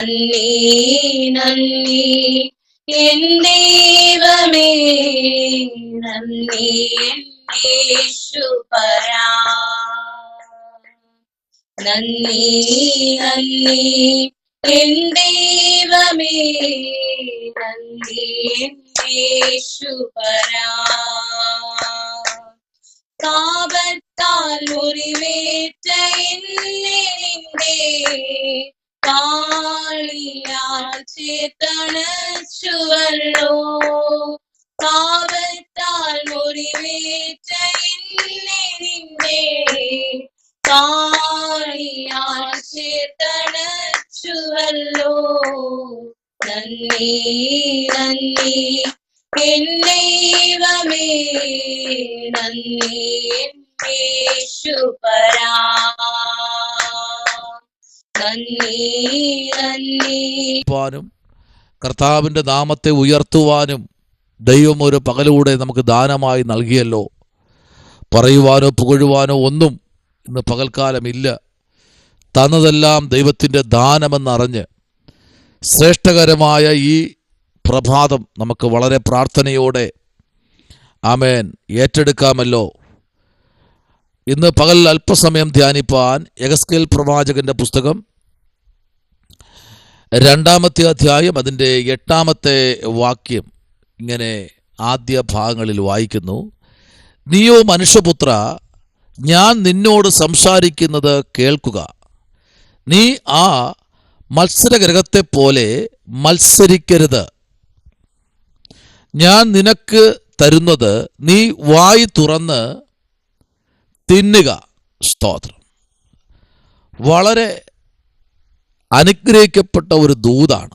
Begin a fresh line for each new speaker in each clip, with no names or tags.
നന്ദി നന്ദി എൻ ദൈവമേ, നന്ദി യേശുപരാ. നന്ദി നന്ദി എൻ ദൈവമേ, നന്ദി യേശുപരാ. പാപത്താൽ മുറിവേറ്റ എന്നെ നിന്റെ കാളിയാൽ ചേർത്തണച്ചുവല്ലോ. പാപത്താൽ മുറിവേറ്റ എന്നെ നിന്റെ കാളിയാൽ ചേർത്തണച്ചുവല്ലോ. നന്ദി നന്ദി എൻ ദൈവമേ, നന്ദി യേശുപരാ. നന്ദി നന്ദി.
കർത്താവിൻ്റെ നാമത്തെ ഉയർത്തുവാനും ദൈവം ഒരു പകലൂടെ നമുക്ക് ദാനമായി നൽകിയല്ലോ. പറയുവാനോ പുകഴുവാനോ ഒന്നും ഇന്ന് പകൽക്കാലമില്ല. തന്നതെല്ലാം ദൈവത്തിൻ്റെ ദാനമെന്നറിഞ്ഞ് ശ്രേഷ്ഠകരമായ ഈ പ്രഭാതം നമുക്ക് വളരെ പ്രാർത്ഥനയോടെ ആമേൻ ഏറ്റെടുക്കാമല്ലോ. ഇന്ന് പകൽ അല്പസമയം ധ്യാനിപ്പാൻ യെഹെസ്കേൽ പ്രവാചകന്റെ പുസ്തകം 2-ാമത്തെ അധ്യായം അതിൻ്റെ 8-ാമത്തെ വാക്യം ഇങ്ങനെ ആദ്യ ഭാഗങ്ങളിൽ വായിക്കുന്നു. നീയോ മനുഷ്യപുത്ര, ഞാൻ നിന്നോട് സംസാരിക്കുന്നത് കേൾക്കുക. നീ ആ മത്സരഗ്രഹത്തെപ്പോലെ മത്സരിക്കരുത്. ഞാൻ നിനക്ക് തരുന്നത് നീ വായി തുറന്ന് തിന്നുക. സ്തോത്രം. വളരെ അനുഗ്രഹിക്കപ്പെട്ട ഒരു ദൂതാണ്.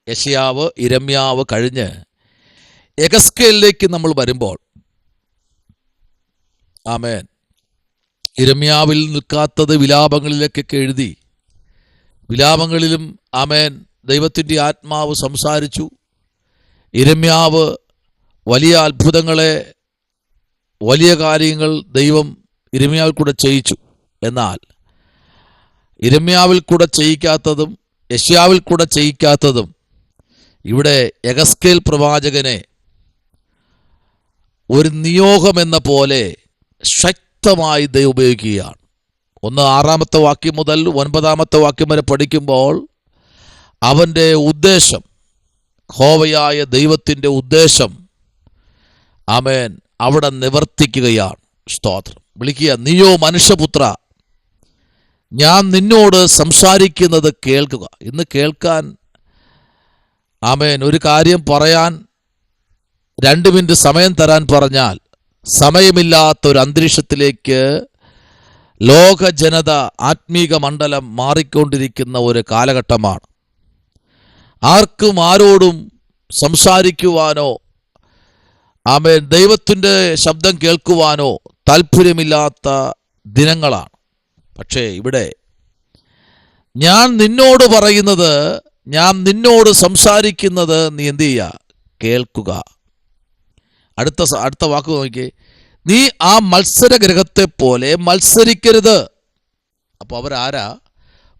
യെശയ്യാവ് ഇരമ്യാവ് കഴിഞ്ഞ് യെഹെസ്കേലിലേക്ക് നമ്മൾ വരുമ്പോൾ ആമേൻ ഇരമ്യാവിൽ നിൽക്കാത്തത് വിലാപങ്ങളിലേക്കൊക്കെ എഴുതി. വിലാപങ്ങളിലും ആമേൻ ദൈവത്തിൻ്റെ ആത്മാവ് സംസാരിച്ചു. ഇരമ്യാവ് വലിയ അത്ഭുതങ്ങളെ, വലിയ കാര്യങ്ങൾ ദൈവം ഇരമ്യാവിൽ കൂടെ ചെയ്യിച്ചു. എന്നാൽ ഇരമ്യാവിൽ കൂടെ ചെയ്യിക്കാത്തതും യെശയ്യാവിൽ കൂടെ ചെയ്യിക്കാത്തതും ഇവിടെ യെഹെസ്കേൽ പ്രവാചകനെ ഒരു നിയോഗമെന്ന പോലെ ശക്തമായി ദൈവം ഉപയോഗിക്കുകയാണ്. 6-ാമത്തെ വാക്യം മുതൽ 9-ാമത്തെ വാക്യം വരെ പഠിക്കുമ്പോൾ അവൻ്റെ ഉദ്ദേശം, യഹോവയായ ദൈവത്തിൻ്റെ ഉദ്ദേശം ആമേൻ അവിടെ നിവർത്തിക്കുകയാണ്. സ്തോത്രം. വിളിക്കുക, നീയോ മനുഷ്യപുത്ര, ഞാൻ നിന്നോട് സംസാരിക്കുന്നത് കേൾക്കുക. ഇന്ന് കേൾക്കാൻ ആമേൻ ഒരു കാര്യം പറയാൻ 2 മിനിറ്റ് സമയം തരാൻ പറഞ്ഞാൽ സമയമില്ലാത്തൊരു അന്തരീക്ഷത്തിലേക്ക് ലോക ജനത, ആത്മീക മണ്ഡലം മാറിക്കൊണ്ടിരിക്കുന്ന ഒരു കാലഘട്ടമാണ്. ആർക്കും ആരോടും സംസാരിക്കുവാനോ ആമേൻ ദൈവത്തിൻ്റെ ശബ്ദം കേൾക്കുവാനോ താല്പര്യമില്ലാത്ത ദിനങ്ങളാണ്. പക്ഷേ ഇവിടെ ഞാൻ നിന്നോട് പറയുന്നത്, ഞാൻ നിന്നോട് സംസാരിക്കുന്നത് നീ എന്ത് ചെയ്യുക? കേൾക്കുക. അടുത്ത വാക്ക് നോക്കിയേ, നീ ആ മത്സരഗ്രഹത്തെ പോലെ മത്സരിക്കരുത്. അപ്പോൾ അവരാരാ?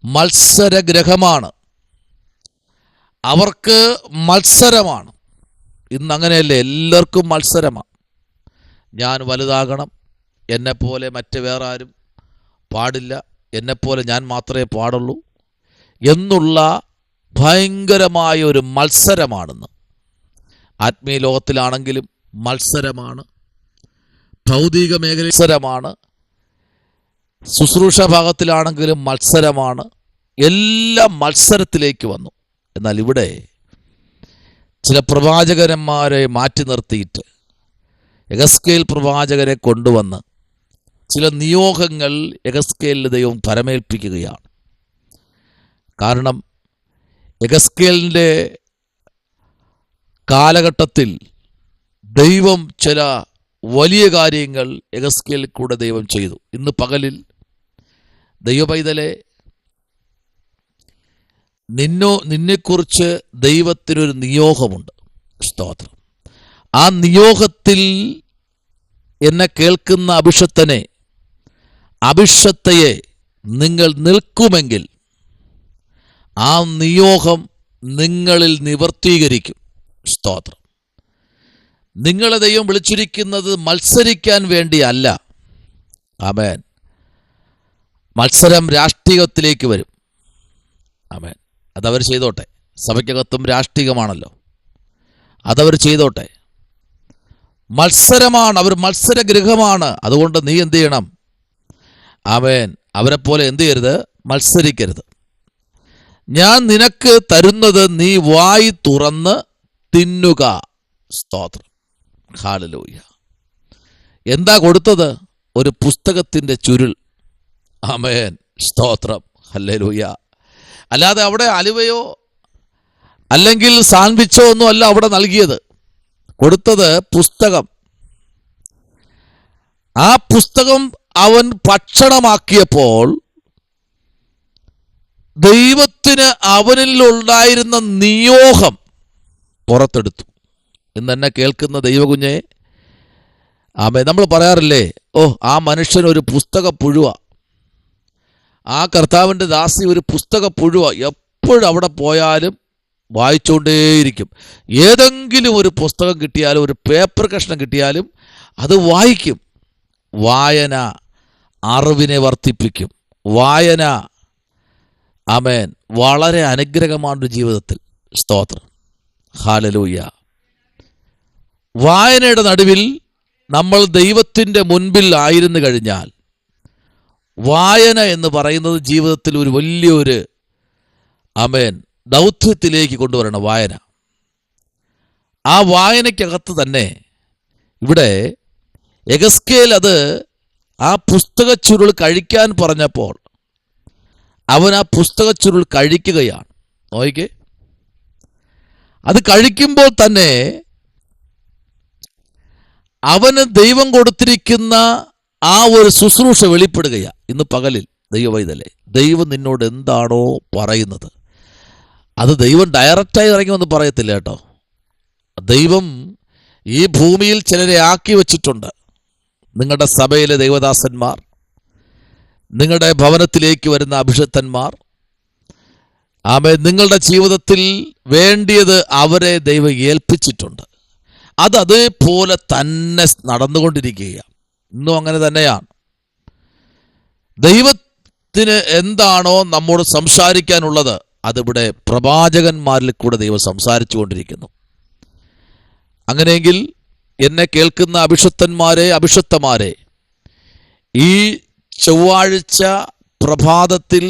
മത്സരഗ്രഹമാണ്. അവർക്ക് മത്സരമാണ്. ഇന്ന് അങ്ങനെയല്ലേ? എല്ലാവർക്കും മത്സരമാണ്. ഞാൻ വലുതാകണം, എന്നെപ്പോലെ മറ്റ് വേറെ ആരും പാടില്ല, എന്നെപ്പോലെ ഞാൻ മാത്രമേ പാടുള്ളൂ എന്നുള്ള ഭയങ്കരമായ ഒരു മത്സരമാണെന്ന്. ആത്മീയ ലോകത്തിലാണെങ്കിലും മത്സരമാണ്, ഭൗതിക മേഖല മത്സരമാണ്, ശുശ്രൂഷ ഭാഗത്തിലാണെങ്കിലും മത്സരമാണ്. എല്ലാം മത്സരത്തിലേക്ക് വന്നു. എന്നാൽ ഇവിടെ ചില പ്രവാചകന്മാരെ മാറ്റി നിർത്തിയിട്ട് യെഹെസ്കേൽ പ്രവാചകരെ കൊണ്ടുവന്ന് ചില നിയോഗങ്ങൾ യെഹെസ്കേലിന് ദൈവം പരമേൽപ്പിക്കുകയാണ്. കാരണം യെഹെസ്കേലിൻ്റെ കാലഘട്ടത്തിൽ ദൈവം ചില വലിയ കാര്യങ്ങൾ യെഹെസ്കേലിൽ കൂടെ ദൈവം ചെയ്തു. ഇന്ന് പകലിൽ ദൈവപൈതലെ, നിന്നെക്കുറിച്ച് ദൈവത്തിനൊരു നിയോഗമുണ്ട്. സ്തോത്രം. ആ നിയോഗത്തിൽ എന്നെ കേൾക്കുന്ന അഭിഷത്തയെ നിങ്ങൾ നിൽക്കുമെങ്കിൽ ആ നിയോഗം നിങ്ങളിൽ നിവർത്തീകരിക്കും. സ്തോത്രം. നിങ്ങളെ ദൈവം വിളിച്ചിരിക്കുന്നത് മത്സരിക്കാൻ വേണ്ടിയല്ല. ആമേൻ. മത്സരം രാഷ്ട്രീയത്തിലേക്ക് വരും. ആമേൻ. അതവർ ചെയ്തോട്ടെ. സഭയ്ക്കകത്തും രാഷ്ട്രീയമാണല്ലോ, അതവർ ചെയ്തോട്ടെ. മത്സരമാണ്, അവർ മത്സരഗൃഹമാണ്. അതുകൊണ്ട് നീ എന്ത് ചെയ്യണം? ആമേൻ. അവരെ പോലെ എന്ത് ചെയ്യരുത്? മത്സരിക്കരുത്. ഞാൻ നിനക്ക് തരുന്നത് നീ വായി തുറന്ന് തിന്നുക. സ്തോത്രം. ഹല്ലേലൂയ. എന്താ കൊടുത്തത്? ഒരു പുസ്തകത്തിൻ്റെ ചുരുൾ. ആമേൻ. സ്തോത്രം. ഹല്ലേലൂയ. അല്ലാതെ അവിടെ അലുവയോ അല്ലെങ്കിൽ സാൻഡ്വിച്ചോ ഒന്നും അല്ല അവിടെ നൽകിയത്. കൊടുത്തത് പുസ്തകം. ആ പുസ്തകം അവൻ ഭക്ഷണമാക്കിയപ്പോൾ ദൈവത്തിന് അവനിൽ ഉണ്ടായിരുന്ന നിയോഗം പുറത്തെടുത്തു. ഇന്ന് എന്നെ കേൾക്കുന്ന ദൈവകുഞ്ഞെ, ആമേ, നമ്മൾ പറയാറില്ലേ, ഓ ആ മനുഷ്യൻ ഒരു പുസ്തക പുഴുവ, ആ കർത്താവിൻ്റെ ദാസി ഒരു പുസ്തക പുഴുവ, എപ്പോഴും അവിടെ പോയാലും വായിച്ചുകൊണ്ടേയിരിക്കും. ഏതെങ്കിലും ഒരു പുസ്തകം കിട്ടിയാലും ഒരു പേപ്പർ കഷ്ണം കിട്ടിയാലും അത് വായിക്കും. വായന അറിവിനെ വർദ്ധിപ്പിക്കും. വായന, ആമേൻ, വളരെ അനുഗ്രഹമാണ് ജീവിതത്തിൽ. സ്തോത്രം. ഹല്ലേലൂയ. വായനയുടെ നടുവിൽ നമ്മൾ ദൈവത്തിൻ്റെ മുൻപിൽ ആയിരുന്നു കഴിഞ്ഞാൽ, വായന എന്ന് പറയുന്നത് ജീവിതത്തിൽ ഒരു വലിയൊരു, ആമേൻ, ദൗത്യത്തിലേക്ക് കൊണ്ടുവരണം വായന. ആ വായനയ്ക്കകത്ത് തന്നെ ഇവിടെ യെഹെസ്കേൽ അത് ആ പുസ്തക ചുരുൾ കഴിക്കാൻ പറഞ്ഞപ്പോൾ അവൻ ആ പുസ്തക ചുരുൾ കഴിക്കുകയാണ്. നോക്കിക്കേ, അത് കഴിക്കുമ്പോൾ തന്നെ അവന് ദൈവം കൊടുത്തിരിക്കുന്ന ആ ഒരു ശുശ്രൂഷ വെളിപ്പെടുകയാണ്. ഇന്ന് പകലിൽ ദൈവവൈതലേ, ദൈവം നിന്നോട് എന്താണോ പറയുന്നത് അത് ദൈവം ഡയറക്റ്റായി ഇറങ്ങി വന്ന് പറയത്തില്ല കേട്ടോ. ദൈവം ഈ ഭൂമിയിൽ ചിലരെ ആക്കി വച്ചിട്ടുണ്ട്. നിങ്ങളുടെ സഭയിലെ ദൈവദാസന്മാർ, നിങ്ങളുടെ ഭവനത്തിലേക്ക് വരുന്ന അഭിഷിക്തന്മാർ, ആമേൻ, നിങ്ങളുടെ ജീവിതത്തിൽ വേണ്ടിയത് അവരെ ദൈവം ഏൽപ്പിച്ചിട്ടുണ്ട്. അതേപോലെ തന്നെ നടന്നുകൊണ്ടിരിക്കുകയാണ്. ഇന്നും അങ്ങനെ തന്നെയാണ്. ദൈവത്തിന് എന്താണോ നമ്മോട് സംസാരിക്കാനുള്ളത് അതിവിടെ പ്രവാചകന്മാരിൽ കൂടെ ദൈവം സംസാരിച്ചു കൊണ്ടിരിക്കുന്നു. അങ്ങനെയെങ്കിൽ എന്നെ കേൾക്കുന്ന അഭിഷിക്തന്മാരെ, അഭിഷിക്തമാരെ, ഈ ചൊവ്വാഴ്ച പ്രഭാതത്തിൽ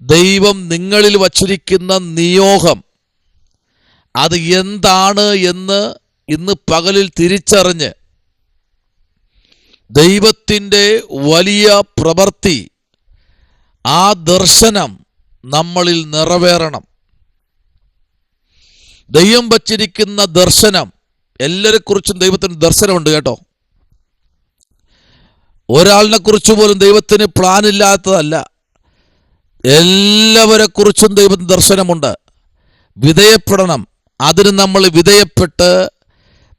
ദൈവം നിങ്ങളിൽ വച്ചിരിക്കുന്ന നിയോഗം അത് എന്താണ് എന്ന് ഇന്ന് പകലിൽ തിരിച്ചറിഞ്ഞ് ദൈവത്തിൻ്റെ വലിയ പ്രവൃത്തി, ആ ദർശനം നമ്മളിൽ നിറവേറണം. ദൈവം വച്ചിരിക്കുന്ന ദർശനം, എല്ലാവരെക്കുറിച്ചും ദൈവത്തിന് ദർശനമുണ്ട് കേട്ടോ. ഒരാളിനെ കുറിച്ച് പോലും ദൈവത്തിന് പ്ലാൻ ഇല്ലാത്തതല്ല. എല്ലാവരെക്കുറിച്ചും ദൈവത്തിന് ദർശനമുണ്ട്. വിധേയപ്പെടണം. അതിന് നമ്മൾ വിധേയപ്പെട്ട്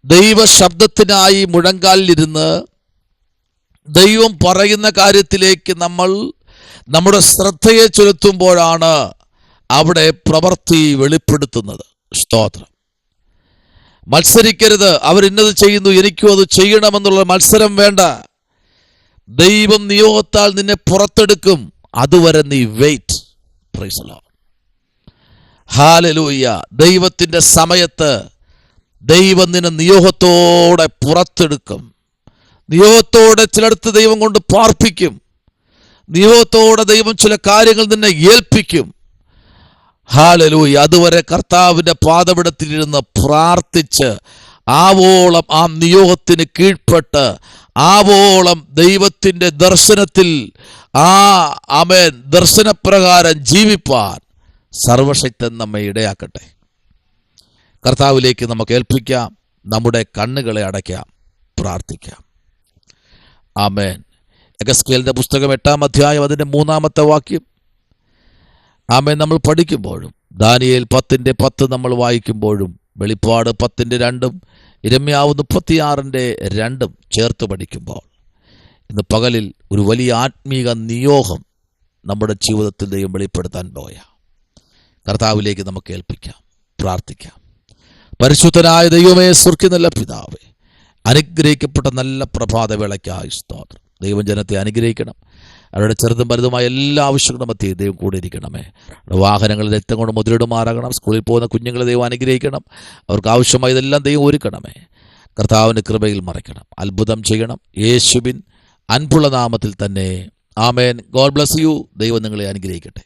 ദൈവശബ്ദത്തിനായി മുഴങ്കാലിലിരുന്ന് ദൈവം പറയുന്ന കാര്യത്തിലേക്ക് നമ്മൾ നമ്മുടെ ശ്രദ്ധയെ ചെലുത്തുമ്പോഴാണ് അവിടെ പ്രവൃത്തി വെളിപ്പെടുത്തുന്നത്. സ്തോത്രം. മത്സരിക്കരുത്. അവരിന്നത് ചെയ്യുന്നു, എനിക്കും അത് ചെയ്യണമെന്നുള്ള മത്സരം വേണ്ട. ദൈവം നിയോഗത്താൽ നിന്നെ പുറത്തെടുക്കും. അതുവരെ നീ wait. Praise the lord. Hallelujah. ദൈവത്തിൻ്റെ സമയത്ത് ദൈവം നിന്നെ നിയോഗത്തോടെ പുറത്തെടുക്കും. നിയോഗത്തോടെ ചിലടത്ത് ദൈവം കൊണ്ട് പാർപ്പിക്കും. നിയോഗത്തോടെ ദൈവം ചില കാര്യങ്ങൾ നിന്നെ ഏൽപ്പിക്കും. ഹല്ലേലൂയ. അതുവരെ കർത്താവിൻ്റെ പാദപീഠത്തിലിരുന്ന് പ്രാർത്ഥിച്ച് ആവോളം ആ നിയോഗത്തിന് കീഴ്പ്പെട്ട് ആവോളം ദൈവത്തിൻ്റെ ദർശനത്തിൽ ആമേൻ ദർശനപ്രകാരം ജീവിപ്പാൻ സർവശക്തൻ നമ്മെ ഇടയാക്കട്ടെ. കർത്താവിലേക്ക് നമുക്ക് ഏൽപ്പിക്കാം. നമ്മുടെ കണ്ണുകളെ അടയ്ക്കാം. പ്രാർത്ഥിക്കാം. ആമേൻ. യെഹെസ്കേലിൻ്റെ പുസ്തകം 8-ാം അധ്യായം അതിൻ്റെ 3-ാമത്തെ വാക്യം ആമേൻ നമ്മൾ പഠിക്കുമ്പോഴും, ദാനിയേൽ 10:10 നമ്മൾ വായിക്കുമ്പോഴും, വെളിപ്പാട് 10:2 യിരെമ്യാവ് 36:2 ചേർത്ത് പഠിക്കുമ്പോൾ ഇന്ന് പകലിൽ ഒരു വലിയ ആത്മീക നിയോഗം നമ്മുടെ ജീവിതത്തിൽ ദൈവം വെളിപ്പെടുത്താൻ പോയ കർത്താവിലേക്ക് നമുക്ക് ഏൽപ്പിക്കാം, പ്രാർത്ഥിക്കാം. പരിശുദ്ധനായ ദൈവമേ, സ്വർഗ്ഗീയ നല്ല പിതാവേ, അനുഗ്രഹിക്കപ്പെട്ട നല്ല പ്രഭാതവേളയ്ക്കായി സ്തോത്രം. ദൈവം ജനത്തെ അനുഗ്രഹിക്കണം. അവരുടെ ചെറുതും വലുതുമായ എല്ലാ ആവശ്യങ്ങളും മധ്യേ ദൈവം കൂടെ ഇരിക്കണമേ. വാഹനങ്ങളിൽ രക്തം കൊണ്ട് മുദ്രയിടുമാറാകണം. സ്കൂളിൽ പോകുന്ന കുഞ്ഞുങ്ങളെ ദൈവം അനുഗ്രഹിക്കണം. അവർക്ക് ആവശ്യമായതെല്ലാം ദൈവം ഒരുക്കണമേ. കർത്താവിൻ്റെ കൃപയിൽ മറയ്ക്കണം. അത്ഭുതം ചെയ്യണം. യേശുവിൻ അൻപുള്ള നാമത്തിൽ തന്നെ ആമേൻ. God bless you. ദൈവം നിങ്ങളെ അനുഗ്രഹിക്കട്ടെ.